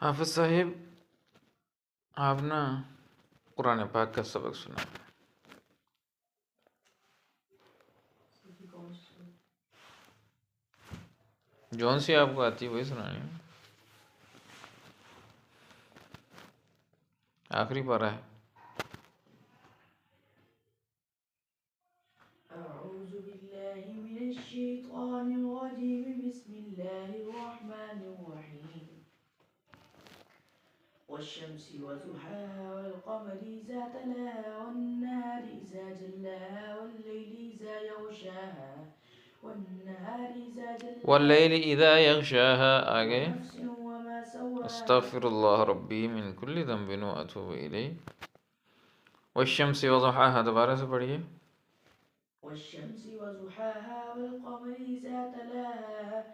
हाफिज साहिब, आप ना कुरान पाक का सबक सुना। जौन सी आपको आती है वही सुनानी है। आखिरी पारा है। أعوذ بالله من الشيطان الرجيم بسم الله الرحمن الرحيم والشمس وضحاها والقمر إذا تلاها والنهار إذا جلاها والليل إذا يغشاها والنهار إذا جلاها वल्लैलि इज़ा यग़शाहा आगे ونفس وما سواها अस्तग़फिरुल्लाह रब्बी मिन कुल्लि ज़ंबिन व अतूबु इलैह। वश्शम्सि वज़ुहाहा दोबारा से पढ़िए। والشمس وضحاها والقمر إذا تلاها